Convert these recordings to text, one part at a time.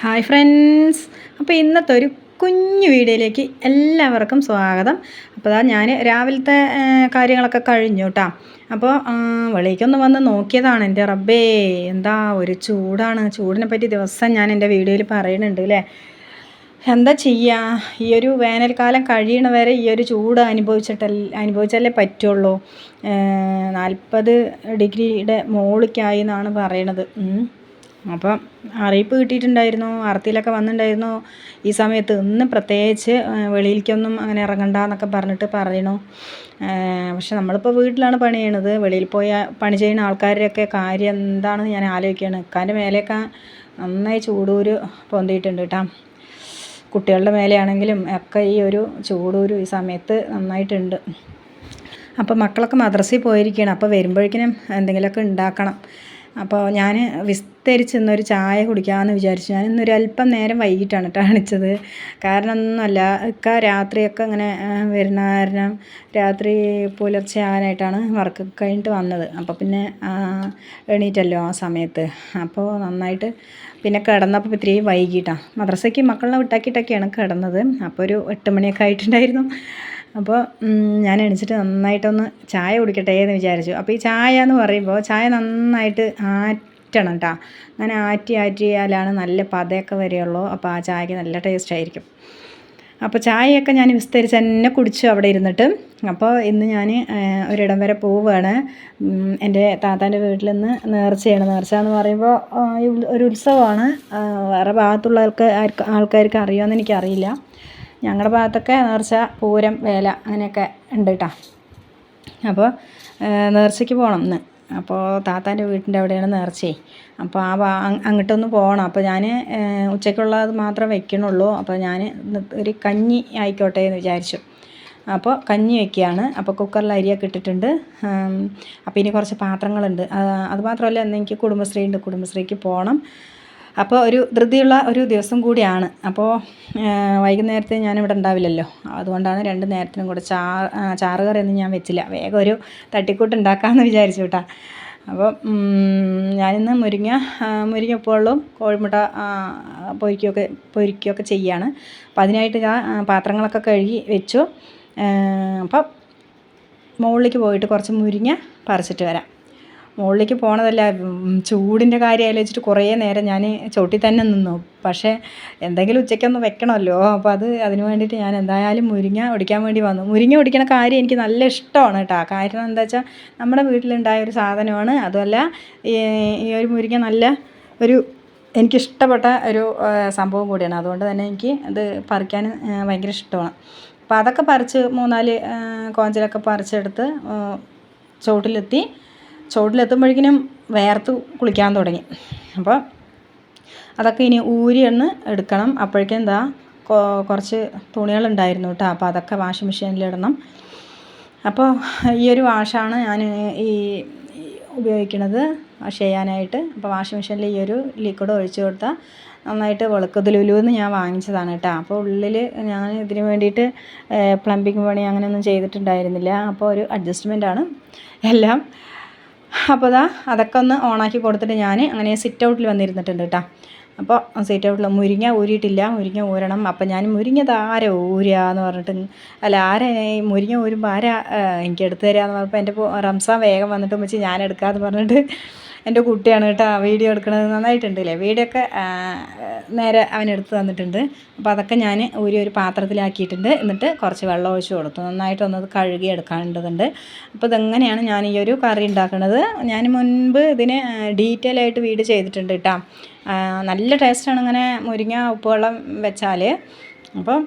Hi friends, അപ്പോൾ ഇന്നത്തെ ഒരു കുഞ്ഞു വീഡിയോയിലേക്ക് എല്ലാവർക്കും സ്വാഗതം. അപ്പോൾ ഞാൻ രാവിലത്തെ കാര്യങ്ങളൊക്കെ കഴിഞ്ഞു കേട്ടോ. അപ്പോൾ വെളിയിലേക്കൊന്ന് വന്ന് നോക്കിയതാണ്. എൻ്റെ റബ്ബേ, എന്താ ഒരു ചൂടാണ്. ചൂടിനെ പറ്റി ദിവസം ഞാൻ എൻ്റെ വീഡിയോയിൽ പറയുന്നുണ്ട് അല്ലേ. എന്താ ചെയ്യുക, ഈ ഒരു വേനൽക്കാലം കഴിയണ വരെ ഈ ഒരു ചൂട് അനുഭവിച്ചാലേ പറ്റുള്ളൂ. 40 ഡിഗ്രിയുടെ മുകളിലേക്കായി എന്നാണ് പറയണത്. അപ്പം അറിയിപ്പ് കിട്ടിയിട്ടുണ്ടായിരുന്നു, വാർത്തയിലൊക്കെ വന്നിട്ടുണ്ടായിരുന്നു ഈ സമയത്ത്. ഇന്ന് പ്രത്യേകിച്ച് വെളിയിലേക്കൊന്നും അങ്ങനെ ഇറങ്ങണ്ട എന്നൊക്കെ പറഞ്ഞിട്ട് പറയണു. പക്ഷെ നമ്മളിപ്പോൾ വീട്ടിലാണ് പണി ചെയ്യണത്. വെളിയിൽ പോയി പണി ചെയ്യുന്ന ആൾക്കാരുടെയൊക്കെ കാര്യം എന്താണെന്ന് ഞാൻ ആലോചിക്കുകയാണ്. ഇക്കാൻ്റെ മേലെയൊക്കെ നന്നായി ചൂടൂര് പൊന്തിയിട്ടുണ്ട് കേട്ടോ. കുട്ടികളുടെ മേലെയാണെങ്കിലും ഒക്കെ ഈ ഒരു ചൂടൂര് ഈ സമയത്ത് നന്നായിട്ടുണ്ട്. അപ്പോൾ മക്കളൊക്കെ മദ്രസയിൽ പോയിരിക്കുകയാണ്. അപ്പോൾ വരുമ്പോഴേക്കിനും എന്തെങ്കിലുമൊക്കെ ഉണ്ടാക്കണം. അപ്പോൾ ഞാൻ വിസ്തരിച്ച് ഇന്നൊരു ചായ കുടിക്കാമെന്ന് വിചാരിച്ചു. ഞാൻ ഇന്നൊരു അല്പം നേരം വൈകിട്ടാണ് കേട്ടോ കാണിച്ചത്. കാരണം ഒന്നുമല്ല, രാത്രിയൊക്കെ ഇങ്ങനെ വരുന്ന കാരണം രാത്രി പുലർച്ചെ ആകാനായിട്ടാണ് വർക്ക് കഴിഞ്ഞിട്ട് വന്നത്. അപ്പോൾ പിന്നെ എണീറ്റല്ലോ ആ സമയത്ത്. അപ്പോൾ നന്നായിട്ട് പിന്നെ കിടന്നപ്പോൾ ഇത്തിരി വൈകിട്ടാണ്. മദ്രസയ്ക്ക് മക്കളെ വിട്ടാക്കിയിട്ടൊക്കെയാണ് കിടന്നത്. അപ്പോൾ ഒരു 8 മണിയൊക്കെ ആയിട്ടുണ്ടായിരുന്നു. അപ്പോൾ ഞാൻ എണീച്ചിട്ട് നന്നായിട്ടൊന്ന് ചായ കുടിക്കട്ടെ എന്ന് വിചാരിച്ചു. അപ്പോൾ ഈ ചായ എന്ന് പറയുമ്പോൾ ചായ നന്നായിട്ട് ആറ്റണം കേട്ടോ. അങ്ങനെ ആറ്റിയാലാണ് നല്ല പതയൊക്കെ വരികയുള്ളൂ. അപ്പോൾ ആ ചായക്ക് നല്ല ടേസ്റ്റ് ആയിരിക്കും. അപ്പോൾ ചായയൊക്കെ ഞാൻ വിസ്തരിച്ച് തന്നെ കുടിച്ചു അവിടെ ഇരുന്നിട്ട്. അപ്പോൾ ഇന്ന് ഞാൻ ഒരിടം വരെ പോവുകയാണ്. എൻ്റെ താത്താൻ്റെ വീട്ടിൽ നിന്ന് നേർച്ചയാണ്. നേർച്ച എന്ന് പറയുമ്പോൾ ഒരു ഉത്സവമാണ്. വേറെ ഭാഗത്തുള്ള ആൾക്കാർക്ക് അറിയുമെന്ന് എനിക്കറിയില്ല. ഞങ്ങളുടെ ഭാഗത്തൊക്കെ നേർച്ച, പൂരം, വേല അങ്ങനെയൊക്കെ ഉണ്ട് കേട്ടോ. അപ്പോൾ നേർച്ചയ്ക്ക് പോകണം ഇന്ന്. അപ്പോൾ താത്താൻ്റെ വീട്ടിൻ്റെ അവിടെയാണ് നേർച്ചയെ. അപ്പോൾ അങ്ങോട്ടൊന്ന് പോകണം. അപ്പോൾ ഞാൻ ഉച്ചയ്ക്കുള്ളത് മാത്രം വെക്കണുള്ളൂ. അപ്പോൾ ഞാൻ ഒരു കഞ്ഞി ആയിക്കോട്ടെ എന്ന് വിചാരിച്ചു. അപ്പോൾ കഞ്ഞി വയ്ക്കുകയാണ്. അപ്പോൾ കുക്കറിൽ അരിയൊക്കെ ഇട്ടിട്ടുണ്ട്. അപ്പോൾ ഇനി കുറച്ച് പാത്രങ്ങളുണ്ട്. അതുമാത്രമല്ല, ഇന്ന് എനിക്ക് കുടുംബശ്രീ ഉണ്ട്. കുടുംബശ്രീക്ക് പോകണം. അപ്പോൾ ഒരു ധൃതിയുള്ള ഒരു ദിവസം കൂടിയാണ്. അപ്പോൾ വൈകുന്നേരത്തെ ഞാനിവിടെ ഉണ്ടാവില്ലല്ലോ. അതുകൊണ്ടാണ് 2 നേരത്തിനും കൂടെ ചാറുകറിയൊന്നും ഞാൻ വെച്ചില്ല. വേഗം ഒരു തട്ടിക്കൂട്ട് ഉണ്ടാക്കാമെന്ന് വിചാരിച്ചു കേട്ടോ. അപ്പോൾ ഞാനിന്ന് മുരിങ്ങ ഉപ്പുവെള്ളവും കോഴിമുട്ട പൊരിക്കുകയൊക്കെ ചെയ്യുകയാണ്. അപ്പോൾ അതിനായിട്ട് ഞാൻ പാത്രങ്ങളൊക്കെ കഴുകി വെച്ചു. അപ്പം മുകളിലേക്ക് പോയിട്ട് കുറച്ച് മുരിങ്ങ പറിച്ചിട്ട് വരാം. മുകളിലേക്ക് പോകണതല്ല, ചൂടിൻ്റെ കാര്യം ആലോചിച്ചിട്ട് കുറേ നേരം ഞാൻ ചോട്ടിൽ തന്നെ നിന്നു. പക്ഷേ എന്തെങ്കിലും ഉച്ചയ്ക്കൊന്ന് വെക്കണമല്ലോ. അപ്പോൾ അതിന് വേണ്ടിയിട്ട് ഞാൻ എന്തായാലും മുരിങ്ങ ഒടിക്കാൻ വേണ്ടി വന്നു. മുരിങ്ങ ഒടിക്കണ കാര്യം എനിക്ക് നല്ല ഇഷ്ടമാണ് കേട്ടോ. കാരണം എന്താ വെച്ചാൽ നമ്മുടെ വീട്ടിലുണ്ടായ ഒരു സാധനമാണ്. അതുമല്ല, ഈ ഒരു മുരിങ്ങ നല്ല ഒരു എനിക്കിഷ്ടപ്പെട്ട ഒരു സംഭവം കൂടിയാണ്. അതുകൊണ്ട് തന്നെ എനിക്ക് അത് പറിക്കാൻ ഭയങ്കര ഇഷ്ടമാണ്. അപ്പോൾ അതൊക്കെ പറിച്ച് 3-4 കോഞ്ചിലൊക്കെ പറിച്ചെടുത്ത് ചോട്ടിലെത്തുമ്പോഴേക്കിനും വേർത്ത് കുളിക്കാൻ തുടങ്ങി. അപ്പോൾ അതൊക്കെ ഇനി ഊരിയൊന്ന് എടുക്കണം. അപ്പോഴേക്കും എന്താ കുറച്ച് തുണികളുണ്ടായിരുന്നു കേട്ടോ. അപ്പോൾ അതൊക്കെ വാഷിംഗ് മെഷീനിലിടണം. അപ്പോൾ ഈ ഒരു വാഷാണ് ഞാൻ ഉപയോഗിക്കുന്നത് വാഷ് ചെയ്യാനായിട്ട്. അപ്പോൾ വാഷിംഗ് മെഷീനിൽ ഈ ഒരു ലിക്വിഡ് ഒഴിച്ചു കൊടുത്താൽ നന്നായിട്ട് വെളുക്കും. ലുലുവിൽ ഞാൻ വാങ്ങിച്ചതാണ് കേട്ടോ. അപ്പോൾ ഉള്ളിൽ ഞാൻ ഇതിന് വേണ്ടിയിട്ട് പ്ലംബിങ് പണി അങ്ങനെയൊന്നും ചെയ്തിട്ടുണ്ടായിരുന്നില്ല. അപ്പോൾ ഒരു അഡ്ജസ്റ്റ്മെൻറ്റാണ് എല്ലാം. അപ്പോൾ അതൊക്കെ ഒന്ന് ഓണാക്കി കൊടുത്തിട്ട് ഞാൻ അങ്ങനെ സിറ്റ് ഔട്ടിൽ വന്നിരുന്നിട്ടുണ്ട് കേട്ടോ. അപ്പോൾ സിറ്റ് ഔട്ടിൽ മുരിങ്ങ ഊരിയിട്ടില്ല, മുരിങ്ങ ഊരണം. അപ്പോൾ ഞാൻ മുരിങ്ങ ആരാ ഊരുക എന്ന് പറഞ്ഞിട്ട്, മുരിങ്ങ ഊരുമ്പോൾ എനിക്ക് എടുത്തു തരിക എന്ന് പറഞ്ഞപ്പോൾ എൻ്റെ റംസാൻ വേഗം വന്നിട്ട് വെച്ച് ഞാൻ എടുക്കാമെന്ന് പറഞ്ഞിട്ട് എൻ്റെ കുട്ടിയാണ് കേട്ടോ വീഡിയോ എടുക്കുന്നത്. നന്നായിട്ടുണ്ടല്ലേ വീഡിയോ ഒക്കെ, നേരെ അവനെടുത്ത് തന്നിട്ടുണ്ട്. അപ്പോൾ അതൊക്കെ ഞാൻ ഒരു പാത്രത്തിലാക്കിയിട്ടുണ്ട്. എന്നിട്ട് കുറച്ച് വെള്ളം ഒഴിച്ച് കൊടുത്തു. നന്നായിട്ടൊന്നത് കഴുകി എടുക്കേണ്ടതുണ്ട്. അപ്പോൾ ഇതെങ്ങനെയാണ് ഞാൻ ഈ ഒരു കറി ഉണ്ടാക്കുന്നത്. ഞാൻ മുൻപ് ഇതിന് ഡീറ്റെയിൽ ആയിട്ട് വീഡിയോ ചെയ്തിട്ടുണ്ട് കേട്ടോ. നല്ല ടേസ്റ്റാണ് ഇങ്ങനെ മുരിങ്ങ ഉപ്പുവെള്ളം വെച്ചാൽ. അപ്പോൾ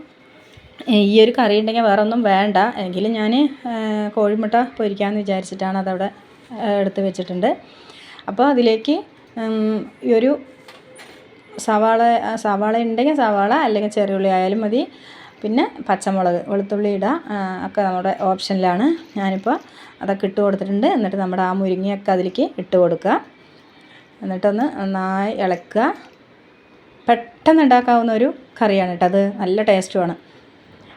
ഈ ഒരു കറി ഉണ്ടെങ്കിൽ വേറെ ഒന്നും വേണ്ട. എങ്കിലും ഞാൻ കോഴിമുട്ട പൊരിക്കാമെന്ന് വിചാരിച്ചിട്ടാണ് അതവിടെ എടുത്ത് വെച്ചിട്ടുണ്ട്. അപ്പോൾ അതിലേക്ക് ഈ ഒരു സവാള ഉണ്ടെങ്കിൽ സവാള, അല്ലെങ്കിൽ ചെറിയുള്ളി ആയാലും മതി. പിന്നെ പച്ചമുളക്, വെളുത്തുള്ളി ഇടാം. ഒക്കെ നമ്മുടെ ഓപ്ഷനിലാണ്. ഞാനിപ്പോൾ അതൊക്കെ ഇട്ട് കൊടുത്തിട്ടുണ്ട്. എന്നിട്ട് നമ്മുടെ ആ മുരിങ്ങയൊക്കെ അതിലേക്ക് ഇട്ട് കൊടുക്കുക. എന്നിട്ടൊന്ന് നന്നായി ഇളക്കുക. പെട്ടെന്ന് ഉണ്ടാക്കാവുന്ന ഒരു കറിയാണ് കേട്ടോ. അത് നല്ല ടേസ്റ്റുമാണ്.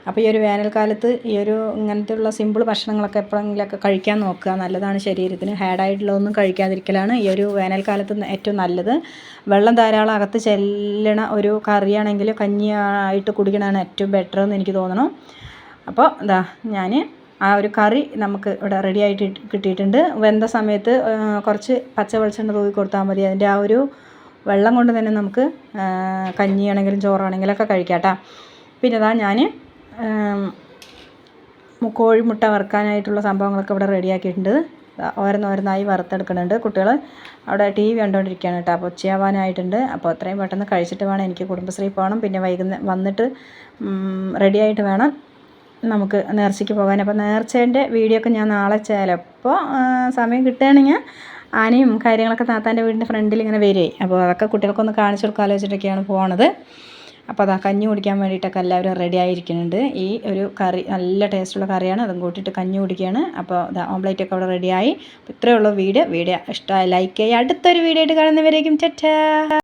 അപ്പോൾ ഈ ഒരു വേനൽക്കാലത്ത് ഈ ഒരു ഇങ്ങനത്തെയുള്ള സിമ്പിൾ ഭക്ഷണങ്ങളൊക്കെ എപ്പോഴെങ്കിലുമൊക്കെ കഴിക്കാൻ നോക്കുക, നല്ലതാണ് ശരീരത്തിന്. ഹാർഡായിട്ടുള്ളതൊന്നും കഴിക്കാതിരിക്കലാണ് ഈ ഒരു വേനൽക്കാലത്ത് ഏറ്റവും നല്ലത്. വെള്ളം ധാരാളം അകത്ത് ചെല്ലണ ഒരു കറിയാണെങ്കിൽ കഞ്ഞി ആയിട്ട് കുടിക്കണതാണ് ഏറ്റവും ബെറ്റർ എന്ന് എനിക്ക് തോന്നണം. അപ്പോൾ ഇതാ ഞാൻ ആ ഒരു കറി നമുക്ക് ഇവിടെ റെഡി ആയിട്ട് കിട്ടിയിട്ടുണ്ട്. വെന്ത സമയത്ത് കുറച്ച് പച്ച വെളിച്ചെണ്ണ തൂവി കൊടുത്താൽ മതി. അതിൻ്റെ ആ ഒരു വെള്ളം കൊണ്ട് തന്നെ നമുക്ക് കഞ്ഞിയാണെങ്കിലും ചോറാണെങ്കിലും ഒക്കെ കഴിക്കാം കേട്ടോ. പിന്നെ ഇതാ ഞാൻ കോഴിമുട്ട വറുക്കാനായിട്ടുള്ള സംഭവങ്ങളൊക്കെ ഇവിടെ റെഡിയാക്കിയിട്ടുണ്ട്. ഓരോന്നോരോന്നായി വറുത്തെടുക്കുന്നുണ്ട്. കുട്ടികൾ അവിടെ ടി വി കണ്ടുകൊണ്ടിരിക്കുകയാണ് കേട്ടോ. അപ്പോൾ ഉച്ചയാവാനായിട്ടുണ്ട്. അപ്പോൾ എത്രയും പെട്ടെന്ന് കഴിച്ചിട്ട് വേണം എനിക്ക് കുടുംബശ്രീ പോകണം. പിന്നെ വന്നിട്ട് റെഡിയായിട്ട് വേണം നമുക്ക് നേർച്ചയ്ക്ക് പോകാൻ. അപ്പോൾ നേർച്ചേൻ്റെ വീഡിയോ ഒക്കെ ഞാൻ നാളെ ചിലപ്പോൾ സമയം കിട്ടുകയാണെങ്കിൽ ആനയും കാര്യങ്ങളൊക്കെ താത്താൻ്റെ വീടിൻ്റെ ഫ്രണ്ടിൽ ഇങ്ങനെ വരുമേ. അപ്പോൾ അതൊക്കെ കുട്ടികൾക്കൊന്ന് കാണിച്ചു കൊടുക്കാമെന്ന് വെച്ചിട്ടൊക്കെയാണ് പോണത്. അപ്പോൾ അതാ കഞ്ഞി കുടിക്കാൻ വേണ്ടിയിട്ടൊക്കെ എല്ലാവരും റെഡി ആയിരിക്കുന്നുണ്ട്. ഈ ഒരു കറി നല്ല ടേസ്റ്റുള്ള കറിയാണ്, അതും കൂട്ടിയിട്ട് കഞ്ഞി കുടിക്കുകയാണ്. അപ്പോൾ ഇതാ ഓംപ്ലേറ്റൊക്കെ അവിടെ റെഡിയായി. അപ്പോൾ ഇത്രയേ ഉള്ളൂ വീഡിയോ ഇഷ്ടമായി ലൈക്ക് ചെയ്യുക. അടുത്തൊരു വീഡിയോ ആയിട്ട് കാണുന്നവരേക്കും ചാ.